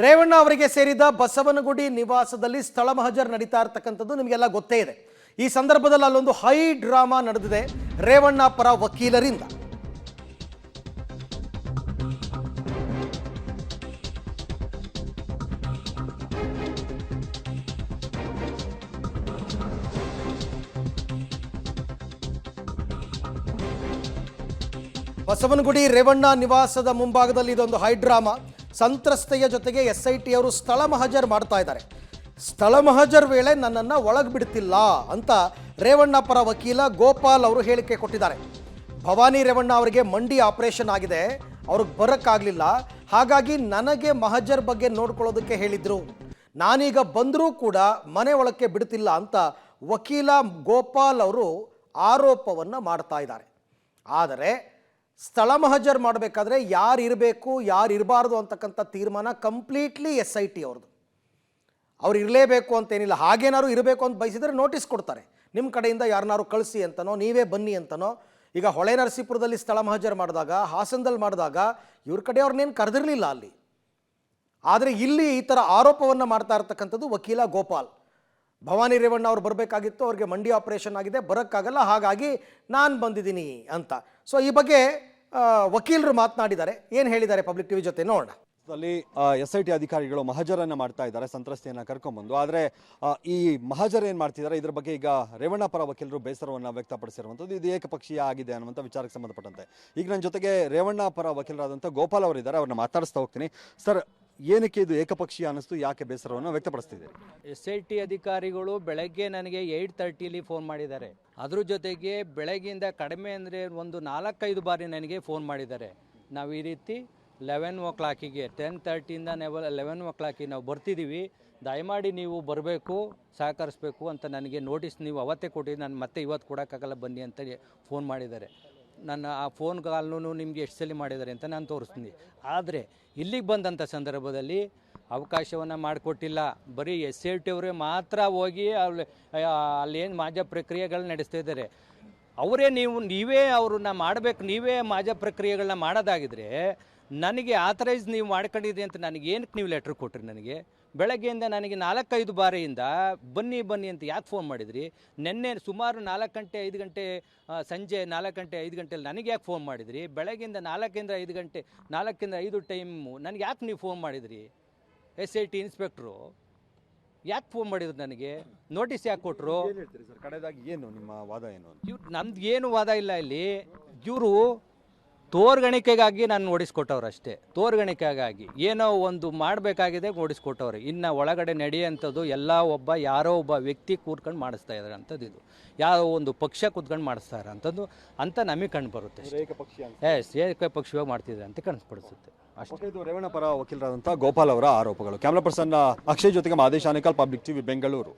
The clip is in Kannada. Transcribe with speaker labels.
Speaker 1: ರೇವಣ್ಣ ಅವರಿಗೆ ಸೇರಿದ ಬಸವನಗುಡಿ ನಿವಾಸದಲ್ಲಿ ಸ್ಥಳ ಮಹಜರ್ ನಡೀತಾ ಇರತಕ್ಕಂಥದ್ದು ನಿಮಗೆಲ್ಲ ಗೊತ್ತೇ ಇದೆ. ಈ ಸಂದರ್ಭದಲ್ಲಿ ಅಲ್ಲೊಂದು ಹೈ ಡ್ರಾಮಾ ನಡೆದಿದೆ ರೇವಣ್ಣ ಪರ ವಕೀಲರಿಂದ. ಬಸವನಗುಡಿ ರೇವಣ್ಣ ನಿವಾಸದ ಮುಂಭಾಗದಲ್ಲಿ ಇದೊಂದು ಹೈ ಡ್ರಾಮಾ. ಸಂತ್ರಸ್ತೆಯ ಜೊತೆಗೆ SIT ಅವರು ಸ್ಥಳ ಮಹಜರ್ ಮಾಡ್ತಾ ಇದ್ದಾರೆ. ಸ್ಥಳ ಮಹಜರ್ ವೇಳೆ ನನ್ನನ್ನು ಒಳಗೆ ಬಿಡ್ತಿಲ್ಲ ಅಂತ ರೇವಣ್ಣ ಪರ ವಕೀಲ ಗೋಪಾಲ್ ಅವರು ಹೇಳಿಕೆ ಕೊಟ್ಟಿದ್ದಾರೆ. ಭವಾನಿ ರೇವಣ್ಣ ಅವರಿಗೆ ಮಂಡಿ ಆಪರೇಷನ್ ಆಗಿದೆ, ಅವ್ರಿಗೆ ಬರೋಕ್ಕಾಗಲಿಲ್ಲ, ಹಾಗಾಗಿ ನನಗೆ ಮಹಜರ್ ಬಗ್ಗೆ ನೋಡ್ಕೊಳ್ಳೋದಕ್ಕೆ ಹೇಳಿದ್ರು, ನಾನೀಗ ಬಂದರೂ ಕೂಡ ಮನೆ ಒಳಕ್ಕೆ ಬಿಡ್ತಿಲ್ಲ ಅಂತ ವಕೀಲ ಗೋಪಾಲ್ ಅವರು ಆರೋಪವನ್ನು ಮಾಡ್ತಾ ಇದ್ದಾರೆ. ಆದರೆ ಸ್ಥಳ ಮಹಜರ್ ಮಾಡಬೇಕಾದ್ರೆ ಯಾರು ಇರಬೇಕು ಯಾರು ಇರಬಾರ್ದು ಅಂತಕ್ಕಂಥ ತೀರ್ಮಾನ ಕಂಪ್ಲೀಟ್ಲಿ SIT ಅವ್ರದ್ದು. ಅವ್ರು ಇರಲೇಬೇಕು ಅಂತೇನಿಲ್ಲ. ಹಾಗೇನಾದ್ರು ಇರಬೇಕು ಅಂತ ಬಯಸಿದರೆ ನೋಟಿಸ್ ಕೊಡ್ತಾರೆ, ನಿಮ್ಮ ಕಡೆಯಿಂದ ಯಾರನ್ನಾರು ಕಳಿಸಿ ಅಂತನೋ ನೀವೇ ಬನ್ನಿ ಅಂತನೋ. ಈಗ ಹೊಳೆ ನರಸೀಪುರದಲ್ಲಿ ಸ್ಥಳ ಮಹಜರ್ ಮಾಡಿದಾಗ, ಹಾಸನದಲ್ಲಿ ಮಾಡಿದಾಗ ಇವ್ರ ಕಡೆ ಅವ್ರನ್ನೇನು ಕರೆದಿರಲಿಲ್ಲ ಅಲ್ಲಿ. ಆದರೆ ಇಲ್ಲಿ ಈ ಥರ ಆರೋಪವನ್ನು ಮಾಡ್ತಾ ಇರ್ತಕ್ಕಂಥದ್ದು ವಕೀಲ ಗೋಪಾಲ್. ಭವಾನಿ ರೇವಣ್ಣ ಅವ್ರು ಬರಬೇಕಾಗಿತ್ತು, ಅವ್ರಿಗೆ ಮಂಡಿ ಆಪರೇಷನ್ ಆಗಿದೆ, ಬರೋಕ್ಕಾಗಲ್ಲ, ಹಾಗಾಗಿ ನಾನು ಬಂದಿದ್ದೀನಿ ಅಂತ. ಸೊ ಈ ಬಗ್ಗೆ ವಕೀಲರು ಮಾತನಾಡಿದ್ದಾರೆ. ಏನು ಹೇಳಿದ್ದಾರೆ ಪಬ್ಲಿಕ್ ಟಿವಿ ಜೊತೆ ನೋಡೋಣ.
Speaker 2: ಅಲ್ಲಿ SIT ಅಧಿಕಾರಿಗಳು ಮಹಜರನ್ನ ಮಾಡ್ತಾ ಇದ್ದಾರೆ, ಸಂತ್ರಸ್ತೆಯನ್ನ ಕರ್ಕೊಂಡ್ಬಂದು. ಆದರೆ ಈ ಮಹಜರ್ ಏನು ಮಾಡ್ತಿದ್ದಾರೆ ಇದ್ರ ಬಗ್ಗೆ ಈಗ ರೇವಣ್ಣ ಪರ ವಕೀಲರು ಬೇಸರವನ್ನು ವ್ಯಕ್ತಪಡಿಸಿರುವಂಥದ್ದು. ಇದು ಏಕಪಕ್ಷೀಯ ಆಗಿದೆ ಅನ್ನುವಂಥ ವಿಚಾರಕ್ಕೆ ಸಂಬಂಧಪಟ್ಟಂತೆ ಈಗ ನನ್ನ ಜೊತೆಗೆ ರೇವಣ್ಣ ಪರ ವಕೀಲರಾದಂಥ ಗೋಪಾಲ್ ಅವರಿದ್ದಾರೆ, ಅವ್ರನ್ನ ಮಾತಾಡಿಸ್ತಾ ಹೋಗ್ತೀನಿ. ಸರ್, ಏನಕ್ಕೆ ಇದು ಏಕಪಕ್ಷೀಯ ಅನ್ನಿಸ್ತು, ಯಾಕೆ ಬೇಸರವನ್ನು ವ್ಯಕ್ತಪಡಿಸ್ತಿದ್ದೀರಿ?
Speaker 3: SIT ಅಧಿಕಾರಿಗಳು ಬೆಳಗ್ಗೆ ನನಗೆ 8:30 ಫೋನ್ ಮಾಡಿದ್ದಾರೆ. ಅದ್ರ ಜೊತೆಗೆ ಬೆಳಗ್ಗೆಯಿಂದ ಕಡಿಮೆ ಅಂದರೆ ಒಂದು 4-5 ಬಾರಿ ನನಗೆ ಫೋನ್ ಮಾಡಿದ್ದಾರೆ. ನಾವು ಈ ರೀತಿ 11 o'clock 10:30 ನಾವು 11 o'clock ನಾವು ಬರ್ತಿದ್ದೀವಿ, ದಯಮಾಡಿ ನೀವು ಬರಬೇಕು, ಸಹಕರಿಸಬೇಕು ಅಂತ ನನಗೆ ನೋಟಿಸ್ ನೀವು ಅವತ್ತೇ ಕೊಟ್ಟಿದ್ದು, ನಾನು ಮತ್ತೆ ಇವತ್ತು ಕೊಡೋಕ್ಕಾಗಲ್ಲ ಬನ್ನಿ ಅಂತ ಫೋನ್ ಮಾಡಿದ್ದಾರೆ. ನನ್ನ ಆ ಫೋನ್ ಕಾಲ್ನೂ ನಿಮಗೆ ಎಷ್ಟು ಸಲ ಮಾಡಿದ್ದಾರೆ ಅಂತ ನಾನು ತೋರಿಸ್ತೀನಿ. ಆದರೆ ಇಲ್ಲಿಗೆ ಬಂದಂಥ ಸಂದರ್ಭದಲ್ಲಿ ಅವಕಾಶವನ್ನು ಮಾಡಿಕೊಟ್ಟಿಲ್ಲ. ಬರೀ SIT ಅವರೇ ಮಾತ್ರ ಹೋಗಿ ಅಲ್ಲೇನು ಮಾಜ ಪ್ರಕ್ರಿಯೆಗಳನ್ನ ನಡೆಸ್ತಾ ಇದ್ದಾರೆ. ಅವರೇ ನೀವೇ ಅವ್ರನ್ನ ಮಾಡಬೇಕು, ನೀವೇ ಮಾಜ ಪ್ರಕ್ರಿಯೆಗಳನ್ನ ಮಾಡೋದಾಗಿದ್ರೆ ನನಗೆ ಆಥರೈಸ್ ನೀವು ಮಾಡ್ಕೊಂಡಿದ್ರಿ ಅಂತ ನನಗೇನಕ್ಕೆ ನೀವು ಲೆಟ್ರ್ ಕೊಟ್ರಿ? ನನಗೆ ಬೆಳಗ್ಗೆಯಿಂದ ನನಗೆ 4-5 ಬಾರಿಯಿಂದ ಬನ್ನಿ ಬನ್ನಿ ಅಂತ ಯಾಕೆ ಫೋನ್ ಮಾಡಿದ್ರಿ? ನಿನ್ನೆ ಸುಮಾರು 4 ಗಂಟೆ 5 ಗಂಟೆ ಸಂಜೆ 4 ಗಂಟೆ 5 ಗಂಟೆಯಲ್ಲಿ ನನಗೆ ಯಾಕೆ ಫೋನ್ ಮಾಡಿದ್ರಿ? ಬೆಳಗ್ಗೆಯಿಂದ 4ರಿಂದ 5 ಗಂಟೆ 4ರಿಂದ 5 ಟೈಮು ನನಗೆ ಯಾಕೆ ನೀವು ಫೋನ್ ಮಾಡಿದ್ರಿ? SIT ಇನ್ಸ್ಪೆಕ್ಟ್ರು ಯಾಕೆ ಫೋನ್ ಮಾಡಿದ್ರು? ನನಗೆ ನೋಟಿಸ್ ಯಾಕೆ ಕೊಟ್ಟರು?
Speaker 2: ಕಡೆದಾಗಿ ಏನು ನಿಮ್ಮ ವಾದ ಏನು?
Speaker 3: ನಮ್ದು ಏನು ವಾದ ಇಲ್ಲ. ಇಲ್ಲಿ ಇವರು ತೋರ್ಗಣಿಕೆಗಾಗಿ ನಾನು ನೋಡಿಸ್ಕೊಟ್ಟವ್ರು ಅಷ್ಟೇ. ತೋರ್ಗಣಿಕೆಗಾಗಿ ಏನೋ ಒಂದು ಮಾಡಬೇಕಾಗಿದೆ ನೋಡಿಸ್ಕೊಟ್ಟವ್ರೆ. ಇನ್ನು ಒಳಗಡೆ ನಡೆಯುವಂಥದ್ದು ಎಲ್ಲ ಯಾರೋ ಒಬ್ಬ ವ್ಯಕ್ತಿ ಕೂತ್ಕೊಂಡು ಮಾಡಿಸ್ತಾ ಇದ್ದಾರೆ ಅಂಥದ್ದು. ಇದು ಯಾವ ಒಂದು ಪಕ್ಷ ಕೂತ್ಕೊಂಡು ಮಾಡಿಸ್ತಾ ಇರೋಂಥದ್ದು ಅಂತ ನಮಗೆ ಕಂಡು ಬರುತ್ತೆ. ಏಕಪಕ್ಷೀಯವಾಗಿ ಮಾಡ್ತಿದ್ದಾರೆ ಅಂತ ಕಾಣಿಸ್ಪಡಿಸುತ್ತೆ ಅಷ್ಟೇ.
Speaker 2: ಇದು ರೇವಣ್ಣ ಪರ ವಕೀಲರಾದಂಥ ಗೋಪಾಲ್ ಅವರ ಆರೋಪಗಳು. ಕ್ಯಾಮ್ರಾ ಪರ್ಸನ್ ಅಕ್ಷಯ್ ಜೊತೆಗೆ ಮಾದೇಶ್ ಆನೇಕಲ್, ಪಬ್ಲಿಕ್ ಟಿವಿ, ಬೆಂಗಳೂರು.